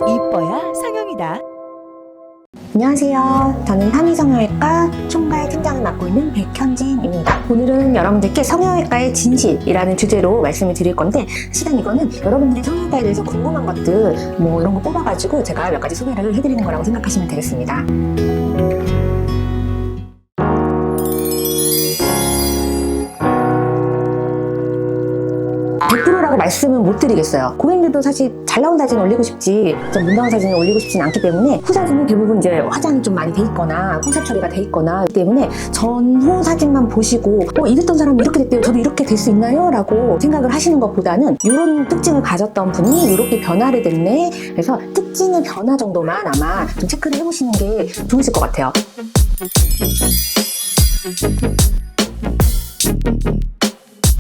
이뻐야 상영이다. 안녕하세요. 저는 타미성형외과 총괄 팀장을 맡고 있는 백현진입니다. 오늘은 여러분들께 성형외과의 진실이라는 주제로 말씀을 드릴 건데, 실은 이거는 여러분들이 성형외과에 대해서 궁금한 것들 이런 거 뽑아가지고 제가 몇 가지 소개를 해드리는 거라고 생각하시면 되겠습니다. 100%라고 말씀은 못 드리겠어요. 고객님들도 사실 잘 나온 사진 올리고 싶지, 좀 문다운 사진을 올리고 싶진 않기 때문에, 후사진은 대부분 이제 화장이 좀 많이 돼 있거나 홍색 처리가 돼 있거나 하기 때문에 전후 사진만 보시고 이랬던 사람이 이렇게 됐대요, 저도 이렇게 될 수 있나요? 라고 생각을 하시는 것보다는 이런 특징을 가졌던 분이 이렇게 변화를 됐네, 그래서 특징의 변화 정도만 아마 좀 체크를 해보시는 게 좋으실 것 같아요.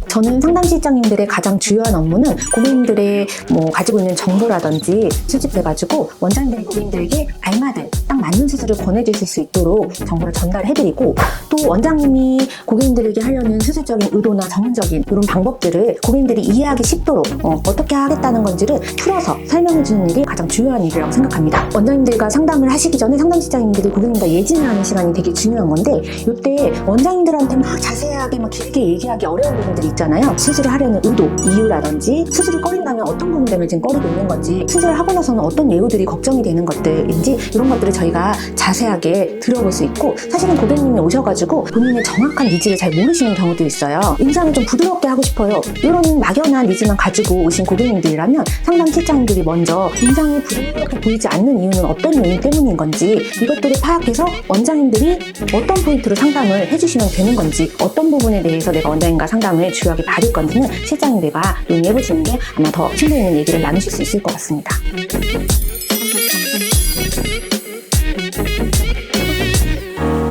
저는 상담실장님들의 가장 주요한 업무는 고객님들의 가지고 있는 정보라든지 수집해가지고 원장님들이 고객님들에게 알맞은 딱 맞는 수술을 권해주실 수 있도록 정보를 전달해드리고, 또 원장님이 고객님들에게 하려는 수술적인 의도나 전문적인 이런 방법들을 고객님들이 이해하기 쉽도록 어떻게 하겠다는 건지를 풀어서 설명해주는 일이 가장 중요한 일이라고 생각합니다. 원장님들과 상담을 하시기 전에 상담실장님들이 고객님과 예진을 하는 시간이 되게 중요한 건데, 이때 원장님들한테 막 자세하게 길게 얘기하기 어려운 부분들이 있잖아요. 수술을 하려는 의도, 이유라든지 수술을 꺼린다면 어떤 부분 때문에 지금 꺼리고 있는 건지, 수술을 하고 나서는 어떤 예후들이 걱정이 되는 것들인지, 이런 것들을 저희가 자세하게 들어볼 수 있고, 사실은 고객님이 오셔가지고 본인의 정확한 니즈를 잘 모르시는 경우도 있어요. 인상을 좀 부드럽게 하고 싶어요, 이런 막연한 니즈만 가지고 오신 고객님들이라면 상담 실장님들이 먼저 인상이 부드럽게 보이지 않는 이유는 어떤 요인 때문인 건지, 이것들을 파악해서 원장님들이 어떤 포인트로 상담을 해주시면 되는 건지, 어떤 부분에 대해서 내가 원장님과 상담을 주요하게 받을 건지는 실장님들과 논의해보시는 게 아마 더 심도 있는 얘기를 나누실 수 있을 것 같습니다.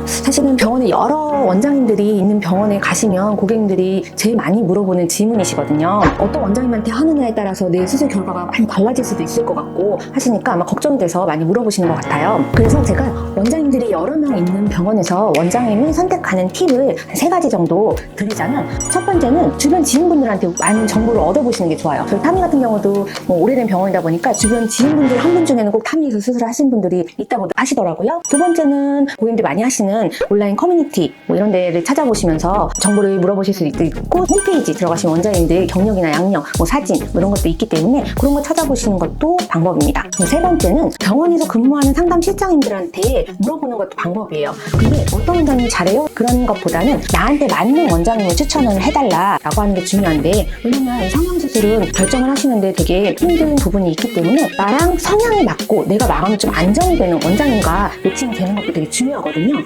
사실은 병원에 여러 원장님들이 있는 병원에 가시면 고객님들이 제일 많이 물어보는 질문이시거든요. 어떤 원장님한테 하느냐에 따라서 내 수술 결과가 많이 달라질 수도 있을 것 같고 하시니까 아마 걱정이 돼서 많이 물어보시는 것 같아요. 그래서 제가 원장님들이 여러 명 있는 병원에서 원장님이 선택하는 팁을 한 3가지 정도 드리자면, 첫 번째는 주변 지인분들한테 많은 정보를 얻어보시는 게 좋아요. 저희 타미 같은 경우도 오래된 병원이다 보니까 주변 지인분들 한 분 중에는 꼭 타미에서 수술을 하신 분들이 있다고 하시더라고요. 두 번째는 고객님들 많이 하시는 온라인 커뮤니티 이런 데를 찾아보시면서 정보를 물어보실 수 있고, 홈페이지 들어가시면 원장님들 경력이나 양력, 사진 이런 것도 있기 때문에 그런 거 찾아보시는 것도 방법입니다. 그럼 세 번째는 병원에서 근무하는 상담 실장님들한테 물어보는 것도 방법이에요. 근데 어떤 원장님이 잘해요? 그런 것보다는 나한테 맞는 원장님을 추천을 해달라라고 하는 게 중요한데, 왜냐면 이 성형수술은 결정을 하시는데 되게 힘든 부분이 있기 때문에 나랑 성향이 맞고 내가 마음이 좀 안정이 되는 원장님과 매칭이 되는 것도 되게 중요하거든요.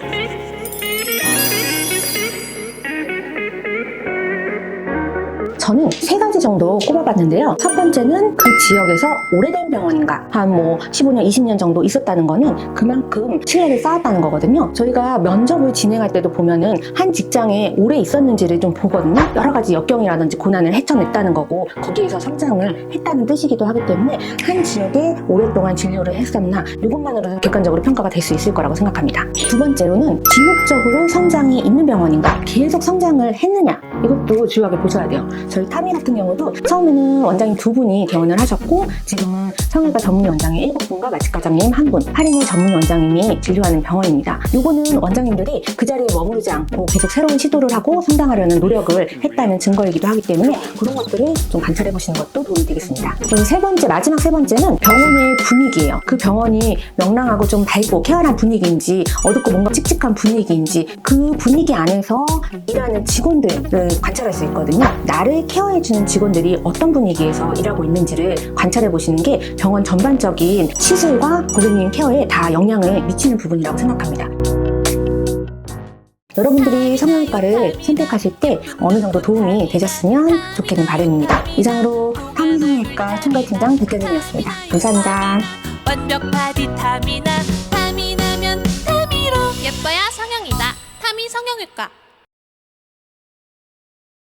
저는 3가지 정도 꼽아봤는데요. 첫 번째는 그 지역에서 오래된 병원인가, 한 15년, 20년 정도 있었다는 거는 그만큼 신뢰를 쌓았다는 거거든요. 저희가 면접을 진행할 때도 보면은 한 직장에 오래 있었는지를 좀 보거든요. 여러 가지 역경이라든지 고난을 헤쳐냈다는 거고, 거기에서 성장을 했다는 뜻이기도 하기 때문에 한 지역에 오랫동안 진료를 했었나, 이것만으로도 객관적으로 평가가 될 수 있을 거라고 생각합니다. 두 번째로는 지속적으로 성장이 있는 병원인가, 계속 성장을 했느냐, 이것도 중요하게 보셔야 돼요. 저희 타미 같은 경우도 처음에는 원장님 2분이 개원을 하셨고, 지금은 성형외과 전문 원장님 7분과 마취과장님 1분, 할인의 전문 원장님이 진료하는 병원입니다. 요거는 원장님들이 그 자리에 머무르지 않고 계속 새로운 시도를 하고 성장하려는 노력을 했다는 증거이기도 하기 때문에 그런 것들을 좀 관찰해 보시는 것도 도움이 되겠습니다. 그리고 마지막 세 번째는 병원의 분위기예요. 그 병원이 명랑하고 좀 밝고 쾌활한 분위기인지, 어둡고 뭔가 칙칙한 분위기인지, 그 분위기 안에서 일하는 직원들을 관찰할 수 있거든요. 나를 케어해주는 직원들이 어떤 분위기에서 일하고 있는지를 관찰해 보시는 게 병원 전반적인 시술과 고객님 케어에 다 영향을 미치는 부분이라고 생각합니다. 여러분들이 성형외과를 선택하실 때 어느 정도 도움이 되셨으면 좋겠는 바람입니다. 이상으로 타미 성형외과 총괄팀장 백현진이었습니다. 감사합니다. 완벽바디 타미나 타미나면 타미로 예뻐야 성형이다. 타미 성형외과.